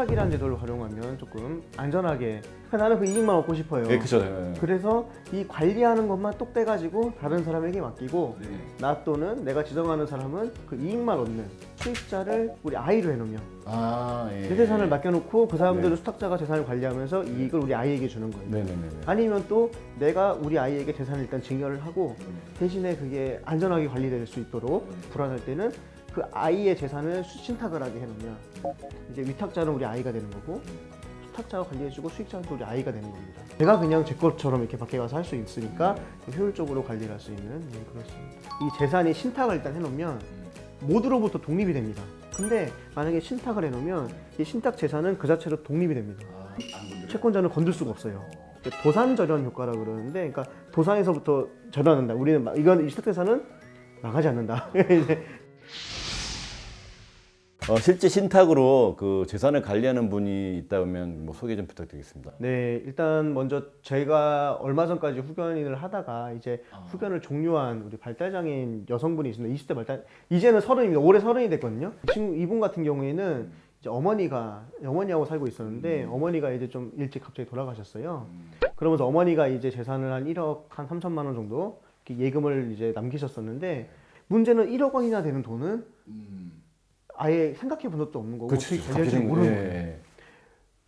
신탁이라는 제도를 활용하면 조금 안전하게 나는 그 이익만 얻고 싶어요. 네, 그죠. 네. 그래서 이 관리하는 것만 똑 떼가지고 다른 사람에게 맡기고 네. 나 또는 내가 지정하는 사람은 그 이익만 얻는 수익자를 우리 아이로 해놓으면 아, 예. 내 재산을 맡겨놓고 그 사람들은 네. 수탁자가 재산을 관리하면서 이익을 우리 아이에게 주는 거예요. 네네네. 아니면 또 내가 우리 아이에게 재산을 일단 증여를 하고 대신에 그게 안전하게 관리될 수 있도록 불안할 때는 그 아이의 재산을 신탁을 하게 해놓으면 이제 위탁자는 우리 아이가 되는 거고 수탁자가 관리해주고 수익자는 또 우리 아이가 되는 겁니다. 내가 그냥 제 것처럼 이렇게 밖에 가서 할 수 있으니까 효율적으로 관리를 할 수 있는 그렇습니다. 이 재산이 신탁을 일단 해놓으면 모두로부터 독립이 됩니다. 근데 만약에 신탁을 해놓으면 이 신탁 재산은 그 자체로 독립이 됩니다. 채권자는 건들 수가 없어요. 도산 절연 효과라 그러는데, 그러니까 도산에서부터 절연한다. 우리는 이건 이 신탁 재산은 나가지 않는다. 실제 신탁으로 그 재산을 관리하는 분이 있다면 뭐 소개 좀 부탁드리겠습니다. 네, 일단 먼저 제가 얼마 전까지 후견인을 하다가 이제 후견을 종료한 우리 발달장애인 여성분이 있습니다. 20대 발달, 이제는 30입니다. 올해 30이 됐거든요. 이분 같은 경우에는 이제 어머니하고 살고 있었는데 어머니가 이제 좀 일찍 갑자기 돌아가셨어요. 그러면서 어머니가 이제 재산을 한 1억 한 3천만 원 정도 이렇게 예금을 이제 남기셨었는데 문제는 1억 원이나 되는 돈은 아예 생각해 본 적도 없는 거고 어떻게 관리할지 모르는 거예요. 예.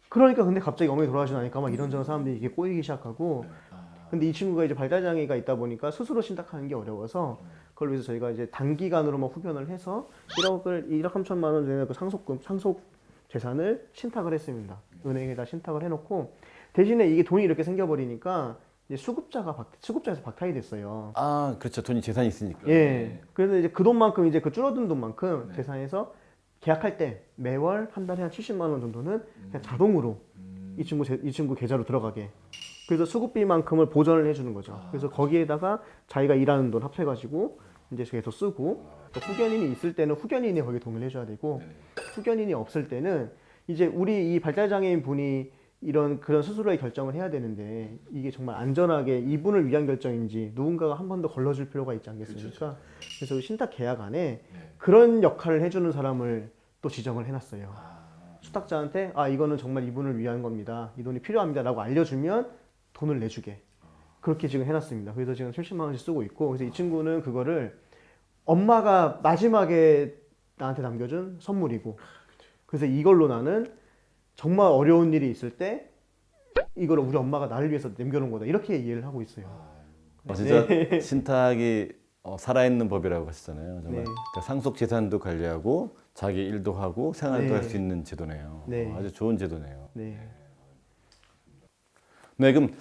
그러니까 근데 갑자기 어머니 돌아가시나니까 막 이런저런 사람들이 이게 꼬이기 시작하고 근데 이 친구가 이제 발달장애가 있다 보니까 스스로 신탁하는 게 어려워서 그걸 위해서 저희가 이제 단기간으로만 후견을 해서 1억 3천만 원 되는 그 상속 재산을 신탁을 했습니다. 은행에다 신탁을 해놓고 대신에 이게 돈이 이렇게 생겨버리니까 이제 수급자에서 박탈이 됐어요. 아, 그렇죠. 돈이 재산이 있으니까. 예. 그래서 이제 그 돈만큼 이제 그 줄어든 돈만큼 재산에서 계약할 때 매월 한 달에 한 70만 원 정도는 그냥 자동으로 이 친구 계좌로 들어가게. 그래서 수급비만큼을 보전을 해주는 거죠. 그래서 거기에다가 자기가 일하는 돈 합해가지고 이제 계속 쓰고 또 후견인이 있을 때는 후견인이 거기에 동의를 해줘야 되고 후견인이 없을 때는 이제 우리 이 발달장애인 분이 그런 스스로의 결정을 해야 되는데 이게 정말 안전하게 이분을 위한 결정인지 누군가가 한 번 더 걸러줄 필요가 있지 않겠습니까? 그래서 신탁 계약 안에 그런 역할을 해주는 사람을 또 지정을 해놨어요. 수탁자한테 이거는 정말 이분을 위한 겁니다. 이 돈이 필요합니다. 라고 알려주면 돈을 내주게. 그렇게 지금 해놨습니다. 그래서 지금 70만 원씩 쓰고 있고 그래서 이 친구는 그거를 엄마가 마지막에 나한테 남겨준 선물이고 그래서 이걸로 나는 정말 어려운 일이 있을 때 이걸 우리 엄마가 나를 위해서 남겨놓은 거다 이렇게 이해를 하고 있어요. 진짜 신탁이 살아있는 법이라고 하시잖아요. 정말 네. 그러니까 상속 재산도 관리하고 자기 일도 하고 생활도 네. 할 수 있는 제도네요. 네. 아주 좋은 제도네요. 네. 네, 그럼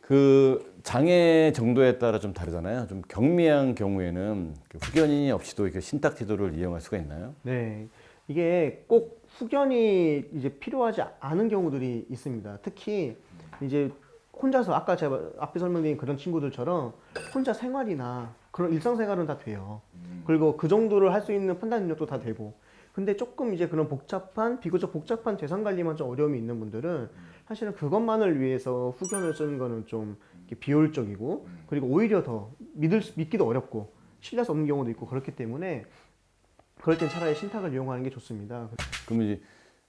그 장애 정도에 따라 좀 다르잖아요. 좀 경미한 경우에는 후견인이 없이도 이렇게 신탁 제도를 이용할 수가 있나요? 네. 이게 꼭 후견이 이제 필요하지 않은 경우들이 있습니다. 특히 이제 혼자서 아까 제가 앞에 설명드린 그런 친구들처럼 혼자 생활이나 그런 일상생활은 다 돼요. 그리고 그 정도를 할 수 있는 판단 능력도 다 되고. 근데 조금 이제 그런 비교적 복잡한 재산 관리만 좀 어려움이 있는 분들은 사실은 그것만을 위해서 후견을 쓰는 거는 좀 비효율적이고 그리고 오히려 더 믿기도 어렵고 신뢰할 수 없는 경우도 있고 그렇기 때문에 그럴 땐 차라리 신탁을 이용하는 게 좋습니다. 그럼 이제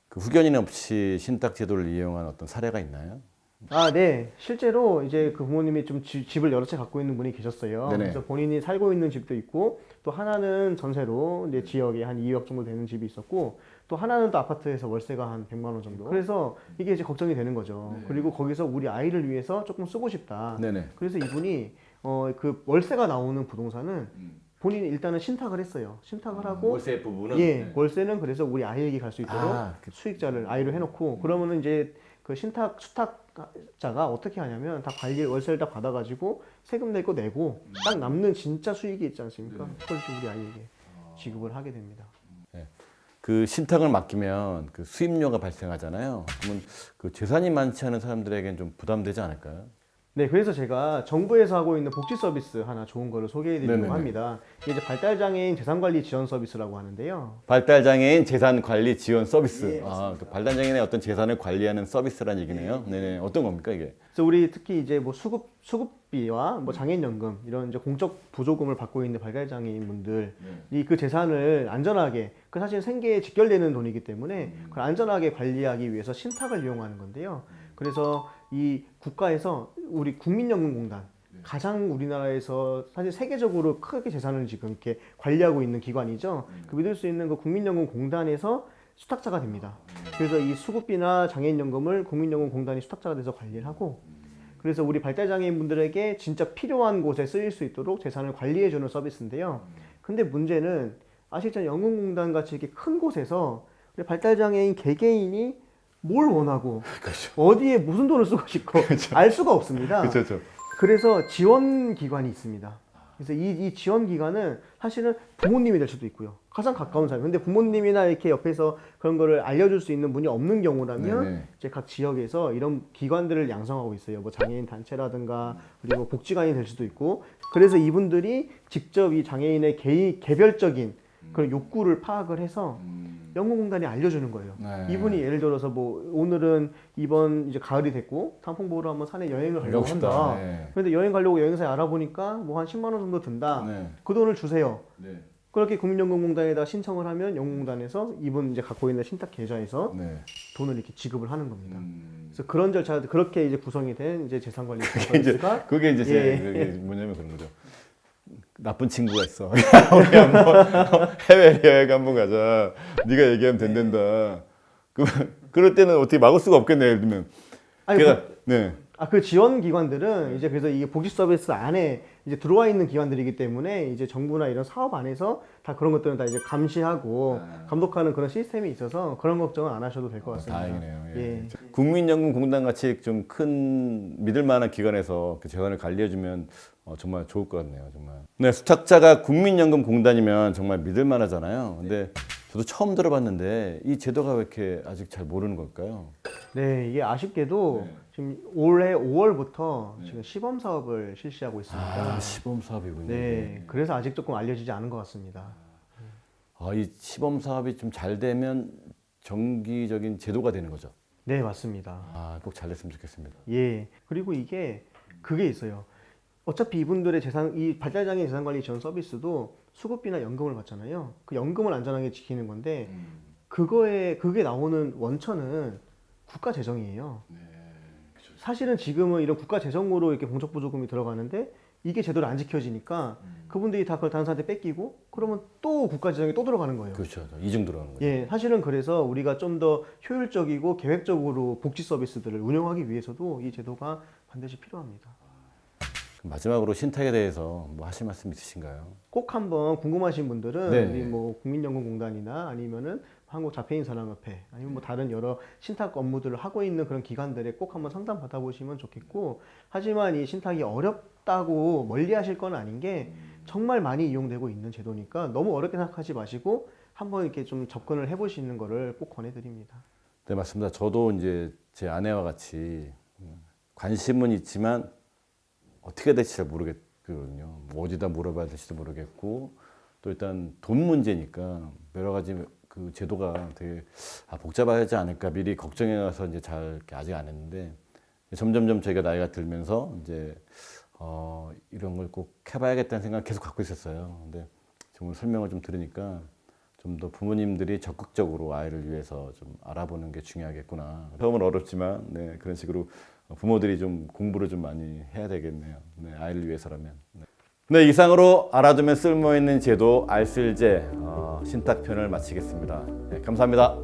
그 후견인 없이 신탁 제도를 이용한 어떤 사례가 있나요? 네. 실제로 이제 그 부모님이 좀 집을 여러 채 갖고 있는 분이 계셨어요. 네네. 그래서 본인이 살고 있는 집도 있고 또 하나는 전세로 이제 지역에 한 2억 정도 되는 집이 있었고 또 하나는 또 아파트에서 월세가 한 100만 원 정도. 그래서 이게 이제 걱정이 되는 거죠. 그리고 거기서 우리 아이를 위해서 조금 쓰고 싶다. 네네. 그래서 이분이 그 월세가 나오는 부동산은 본인이 일단은 신탁을 했어요. 신탁을 하고 월세 부분은 월세는 그래서 우리 아이에게 갈 수 있도록 수익자를 아이로 해놓고 그러면은 이제 그 수탁자가 어떻게 하냐면 다 월세를 다 받아가지고 세금 낼 거 내고 딱 남는 진짜 수익이 있지 않습니까? 그걸 우리 아이에게 지급을 하게 됩니다. 그 신탁을 맡기면 그 수임료가 발생하잖아요. 그러면 그 재산이 많지 않은 사람들에게는 좀 부담되지 않을까요? 네, 그래서 제가 정부에서 하고 있는 복지 서비스 하나 좋은 거를 소개해드리려고 네네네. 합니다. 이게 이제 발달장애인 재산관리 지원 서비스라고 하는데요. 발달장애인 재산관리 지원 서비스. 예, 아, 그 발달장애인의 어떤 재산을 관리하는 서비스란 얘기네요. 네네. 어떤 겁니까 이게? 그래서 우리 특히 이제 뭐 수급비와 뭐 장애인연금 이런 이제 공적 보조금을 받고 있는 발달장애인 분들이 그 재산을 안전하게 그 사실 생계에 직결되는 돈이기 때문에 그걸 안전하게 관리하기 위해서 신탁을 이용하는 건데요. 그래서 이 국가에서 우리 국민연금공단 가장 우리나라에서 사실 세계적으로 크게 재산을 지금 이렇게 관리하고 있는 기관이죠. 그 믿을 수 있는 그 국민연금공단에서 수탁자가 됩니다. 그래서 이 수급비나 장애인연금을 국민연금공단이 수탁자가 돼서 관리를 하고 그래서 우리 발달장애인분들에게 진짜 필요한 곳에 쓰일 수 있도록 재산을 관리해주는 서비스인데요. 근데 문제는 아시잖아요. 연금공단 같이 이렇게 큰 곳에서 우리 발달장애인 개개인이 뭘 원하고 어디에 무슨 돈을 쓰고 싶고 알 수가 없습니다. 그렇죠. 그래서 지원 기관이 있습니다. 그래서 이 지원 기관은 사실은 부모님이 될 수도 있고요. 가장 가까운 사람. 근데 부모님이나 이렇게 옆에서 그런 거를 알려줄 수 있는 분이 없는 경우라면 네네. 이제 각 지역에서 이런 기관들을 양성하고 있어요. 뭐 장애인 단체라든가 그리고 복지관이 될 수도 있고. 그래서 이분들이 직접 이 장애인의 개별적인 그런 욕구를 파악을 해서 연금공단이 알려주는 거예요. 네. 이분이 예를 들어서 뭐 오늘은 이번 이제 가을이 됐고 단풍 보러 한번 산에 여행을 가려고 한다. 네. 그런데 여행 가려고 여행사에 알아보니까 뭐 한 10만 원 정도 든다. 네. 그 돈을 주세요. 네. 그렇게 국민연금공단에다 신청을 하면 연금공단에서 이분 이제 갖고 있는 신탁 계좌에서 네. 돈을 이렇게 지급을 하는 겁니다. 그래서 그런 절차가 그렇게 이제 구성이 된 이제 재산관리 이제 서비스가 그게 이제 예. 그게 뭐냐면 그런 거죠. 나쁜 친구가 있어. 우리 한번 해외 여행 한번 가자. 네가 얘기하면 된단다. 그럴 때는 어떻게 막을 수가 없겠네. 예를 들면. 아니, 걔가 네. 그 지원 기관들은 이제 그래서 이게 복지 서비스 안에 이제 들어와 있는 기관들이기 때문에 이제 정부나 이런 사업 안에서 다 그런 것들은 다 이제 감시하고 감독하는 그런 시스템이 있어서 그런 걱정은 안 하셔도 될 것 같습니다. 다행이네요. 예. 예. 국민연금공단 같이 좀 큰 믿을 만한 기관에서 그 재산을 관리해주면 정말 좋을 것 같네요. 정말. 네, 수탁자가 국민연금공단이면 정말 믿을 만하잖아요. 근데 저도 처음 들어봤는데 이 제도가 왜 이렇게 아직 잘 모르는 걸까요? 네, 이게 아쉽게도 네. 지금 올해 5월부터 지금 시범 사업을 실시하고 있습니다. 아, 시범 사업이군요. 네, 그래서 아직 조금 알려지지 않은 것 같습니다. 아, 이 시범 사업이 좀 잘 되면 정기적인 제도가 되는 거죠. 네, 맞습니다. 아, 꼭 잘 됐으면 좋겠습니다. 예, 그리고 이게 그게 있어요. 어차피 이분들의 재산, 이 발달장애인 재산관리 지원 서비스도 수급비나 연금을 받잖아요. 그 연금을 안전하게 지키는 건데 그게 나오는 원천은 국가 재정이에요. 사실은 지금은 이런 국가 재정으로 이렇게 공적 보조금이 들어가는데 이게 제대로 안 지켜지니까 그분들이 다 그걸 다른 사람한테 뺏기고 그러면 또 국가 재정에 또 들어가는 거예요. 그렇죠. 이중 들어가는 거죠. 예, 사실은 그래서 우리가 좀 더 효율적이고 계획적으로 복지 서비스들을 운영하기 위해서도 이 제도가 반드시 필요합니다. 마지막으로 신탁에 대해서 뭐 하실 말씀 있으신가요? 꼭 한번 궁금하신 분들은 네. 우리 뭐 국민연금공단이나 아니면은 한국자폐인사랑협회 아니면 뭐 다른 여러 신탁 업무들을 하고 있는 그런 기관들에 꼭 한번 상담 받아보시면 좋겠고 하지만 이 신탁이 어렵다고 멀리하실 건 아닌 게 정말 많이 이용되고 있는 제도니까 너무 어렵게 생각하지 마시고 한번 이렇게 좀 접근을 해보시는 거를 꼭 권해드립니다. 네, 맞습니다. 저도 이제 제 아내와 같이 관심은 있지만 어떻게 될지 잘 모르겠거든요. 뭐 어디다 물어봐야 될지도 모르겠고 또 일단 돈 문제니까 여러 가지 그 제도가 되게 복잡하지 않을까 미리 걱정해 가서 이제 잘 이렇게 아직 안 했는데 점점점 저희가 나이가 들면서 이제 이런 걸 꼭 해봐야겠다는 생각 계속 갖고 있었어요. 근데 정말 설명을 좀 들으니까 좀 더 부모님들이 적극적으로 아이를 위해서 좀 알아보는 게 중요하겠구나. 처음은 어렵지만 네, 그런 식으로 부모들이 좀 공부를 좀 많이 해야 되겠네요. 네, 아이를 위해서라면. 네, 이상으로 알아두면 쓸모있는 제도 알쓸제 신탁편을 마치겠습니다. 네, 감사합니다.